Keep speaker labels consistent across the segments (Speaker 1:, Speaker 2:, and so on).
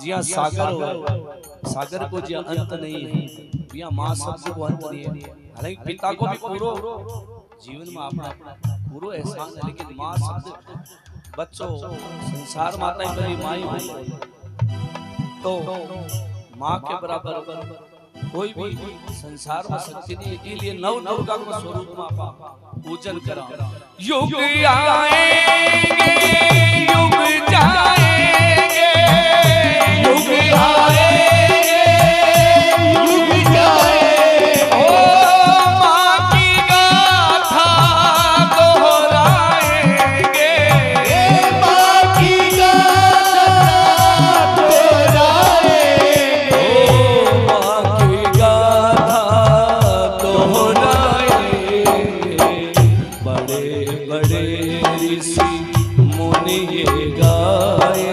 Speaker 1: जिया सागर हो, सागर को जिया अंत नहीं है, जिया माँ शब्द को अंत नहीं है। हालांकि पिता को भी पूरो जीवन में अपना पूरो एहसान है, लेकिन माँ शब्द बच्चों संसार माता बड़ी माई हुई तो माँ के बराबर कोई भी संसार में शक्ति नहीं। इसलिए नव दुर्गा को स्वरूप में पूजन करा। युग आएंगे युग जाएंगे, युग आएंगे युग जाएंगे, ओ माँ की गाथा दोहराएंगे, माँ की गाथा दोहराएंगे, ओ माँ की गाथा दोहराएंगे। बड़े बड़े ऋषि मुनि ये गाए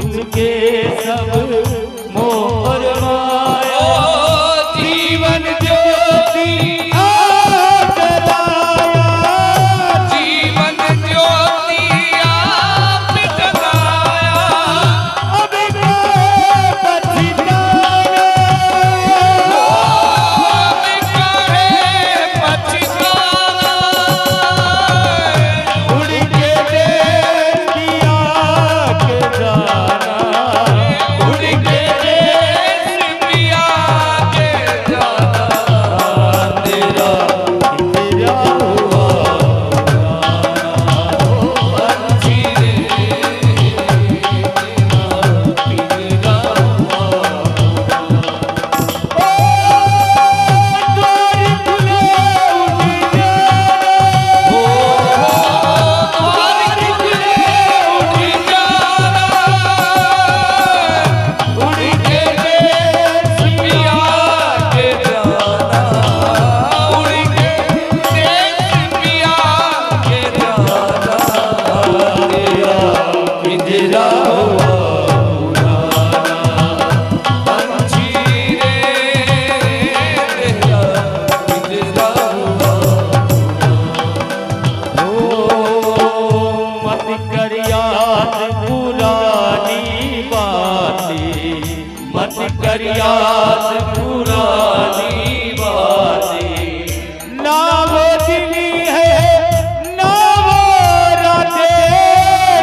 Speaker 2: चुके सब मोह और माया, जीवन ज्योति आप जलाया, जीवन ज्योति आप जलाया, अब काहे पछताना, अब काहे पछताना, उड़ के देश की आग जाना, उड़ के देश की आग जाना, तेरा तेरा हुआ पंछी रे, तेरा हुआ द्वार खुले उठ जाना, द्वार खुले उठ जाना, उड़ के देश की आग जाना, उड़ के देश की आग जाना, तेरा पिंजरा हुआ पुराना, पंछी रे तेरा पिंजरा हुआ। मत कर याद पुरानी बातें, मत कर याद पुरानी बातें, ना वो दिन है ना वो रातें,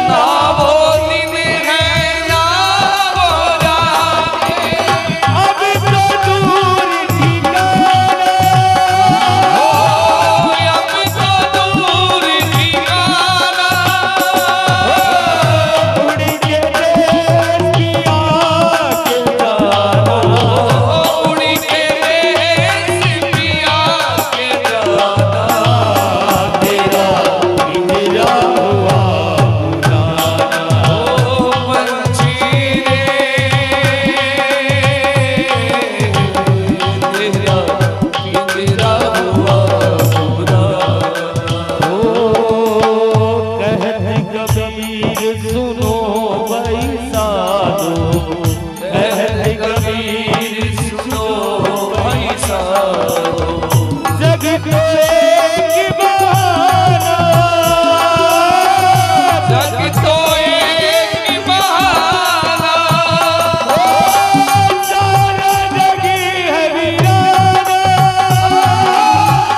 Speaker 2: ना वो दिन है ना वो रातें, अब तो दूर ठिकाना, अब तो दूर ठिकाना, उड़ के देश की आग जाना, उड़ के देश की आग जाना, तेरा पिंजरा हुआ पुराना, पंछी रे तेरा पिंजरा हुआ पुराना। कहत कबीर सुनो भाई साधो, कहत कबीर सुनो भाई साधो, जग को एक बहाना, जग तो एक बहाना, सारा जगी है वीराना,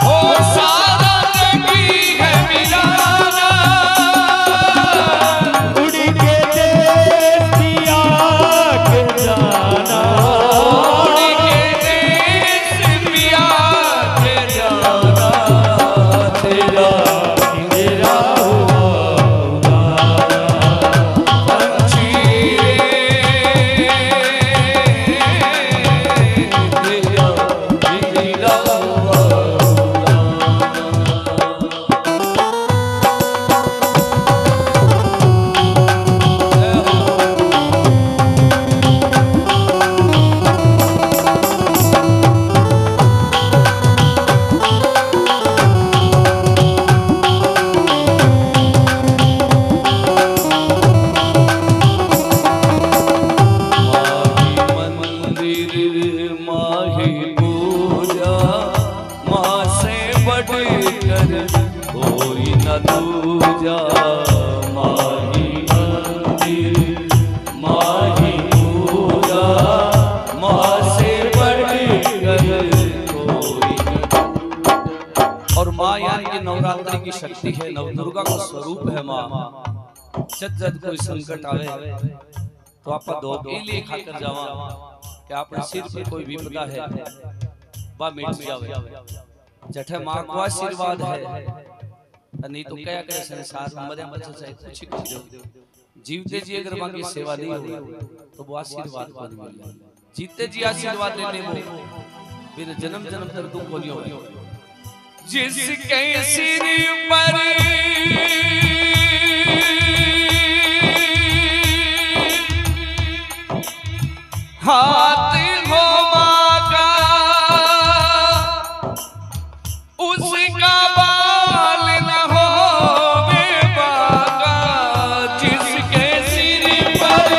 Speaker 2: ओ सारा जगी है वीराना, उड़ के देश की आग जाना, उड़ के देश की आग जाना, तेरा पिंजरा हुआ पुराना, पंछी रे तेरा पिंजरा हुआ मंदिर माही पूजा, माँ से बढ़कर कोई न दूजा, माही मंदिर माही पूजा, माँ से बढ़कर कोई न। और माँ यानी कि नवरात्रि की शक्ति है, नवदुर्गा का स्वरूप है माँ। जब जब कोई संकट आवे तो आप दो लिए खाकर जावा कि आपने सिर पे कोई विपदा है बा मिट जावे, जठे मां को आशीर्वाद है, नहीं तो क्या करे संसार में मरे बच्चे से कुछ कुछ दो, जीवते जी अगर मां की सेवा नहीं होगी तो वो आशीर्वाद को नहीं मिलेगा, जीते जी आशीर्वाद लेने वो फिर जन्म जन्म तक दुख बोलियो, जिसके सिर पर हाथ हो मां का, उसका बाल न हो बेबाका, जिसके सिर पर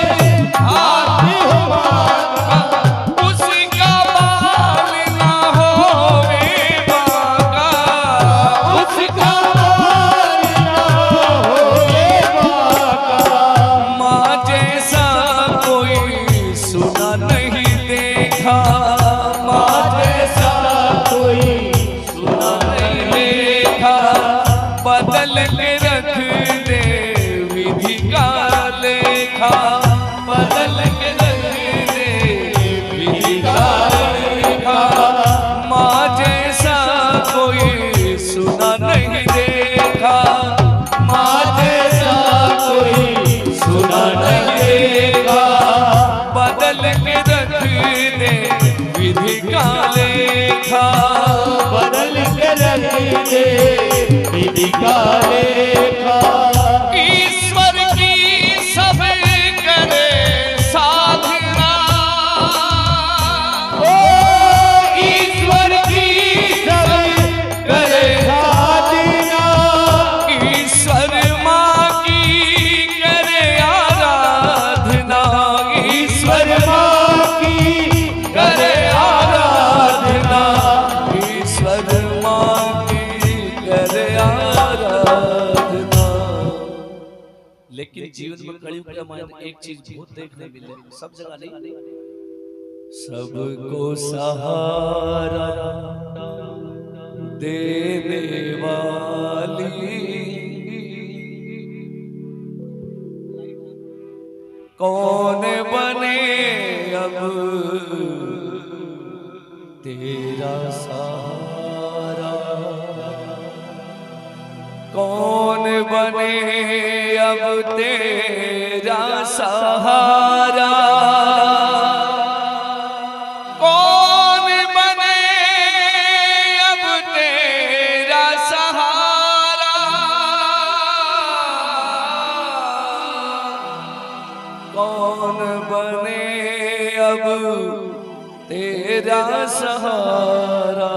Speaker 2: जैसा कोई सुना नहीं देखा, माँ जैसा कोई सुना नहीं देखा। बदल के रख दे विधि का लेखा, बदल के रख दे विधि का लेखा। माँ जैसा कोई सुना नहीं देखा, माँ जैसा कोई सुना नहीं देखा। बदल के रख दे विधि का लेखा,
Speaker 3: बदल के रख दे विधि का लेखा।
Speaker 2: ईश्वर की सब करे साधना,
Speaker 3: ओ ईश्वर की सब करे साधना।
Speaker 2: ईश्वर माँ की करे आराधना, ईश्वर
Speaker 3: माँ की
Speaker 2: करे आराधना, ईश्वर माँ की करे आराधना।
Speaker 1: लेकिन जीवन में कलयुग के मायने एक चीज बहुत देखने मिले, सब जगह नहीं।
Speaker 2: सबको सहारा देने वाली कौन बने अब तेरा सहारा, कौन बने अब तेरा सहारा। कौन बने अब तेरा सहारा, कौन बने अब तेरा सहारा।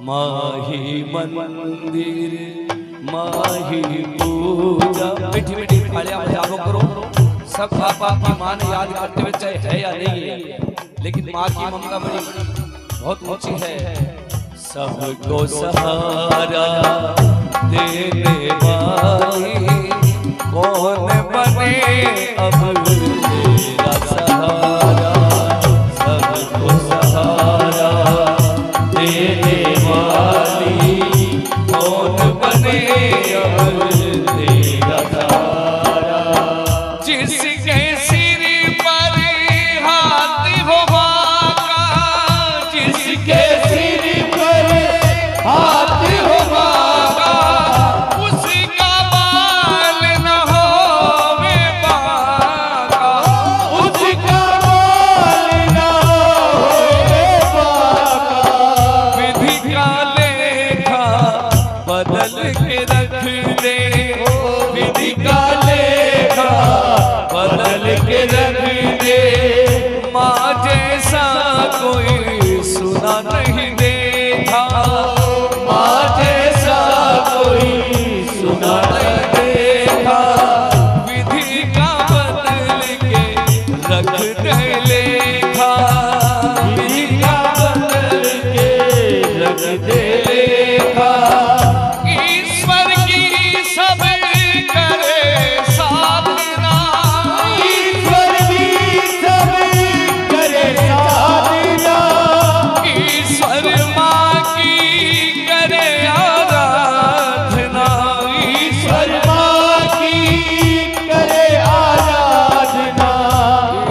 Speaker 2: माही मंदिर माही पूजा,
Speaker 1: मीठी मीठी थालियां बजाओ करो। सब पापा की माँ ने याद करते हुए, चाहे है या नहीं है, लेकिन माँ की ममता बड़ी बहुत ऊंची है।
Speaker 2: सबको सहारा देने वाली कौन बने अब तेरा सहारा। सबको सहारा देने वाली कौन बने अब तेरा सहारा। जिसके सिर पर हाथ हो माँ का, जिसके
Speaker 3: सिर पर हाथ हो माँ का।
Speaker 2: उसका बाल न होवे बाका,
Speaker 3: उसका बाल न होवे बाका।
Speaker 2: विधि का लेखा बदल के रख दे, विधि का लेखा बदल के रख दे। माँ जैसा कोई सुना नहीं देखा, माँ जैसा कोई सुना नहीं देखा। विधि का बदल के रख दे लेखा, विधि का बदल के रख दे लेखा। ईश्वर की सब करे साधना,
Speaker 3: ईश्वर भी सब करे साधना।
Speaker 2: ईश्वर माँ की करे आराधना, ईश्वर
Speaker 3: माँ की करे आराधना।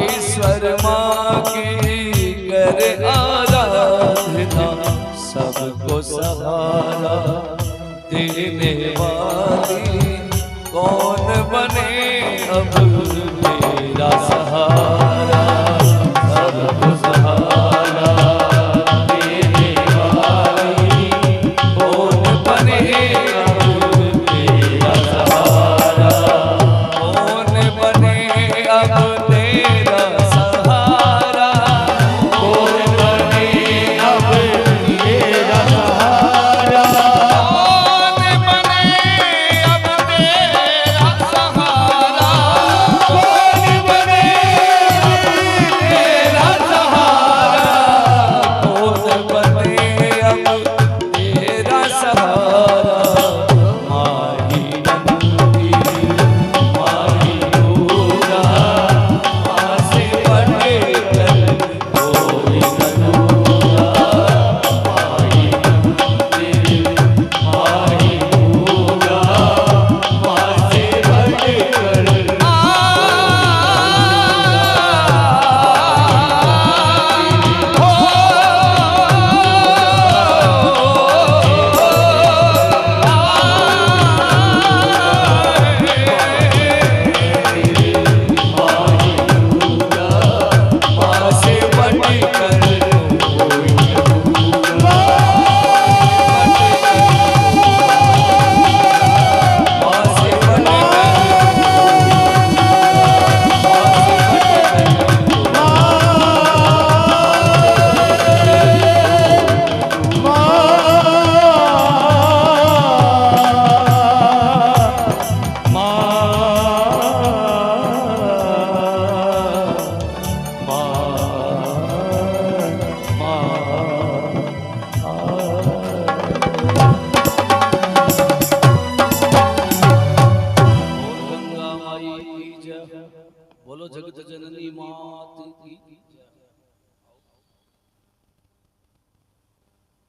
Speaker 2: ईश्वर माँ की करे आराधना। सबको सहारा देने वाली कौन बने अब तेरा सहारा। सबको सहारा देने वाली कौन बने अब तेरा सहारा। कौन बने अब तेरा सहारा,
Speaker 3: कौन बने अब तेरा सहारा।
Speaker 2: कौन बने अब तेरा सहारा।
Speaker 3: कौन बने
Speaker 1: बोलो जगत जननी मात की जय।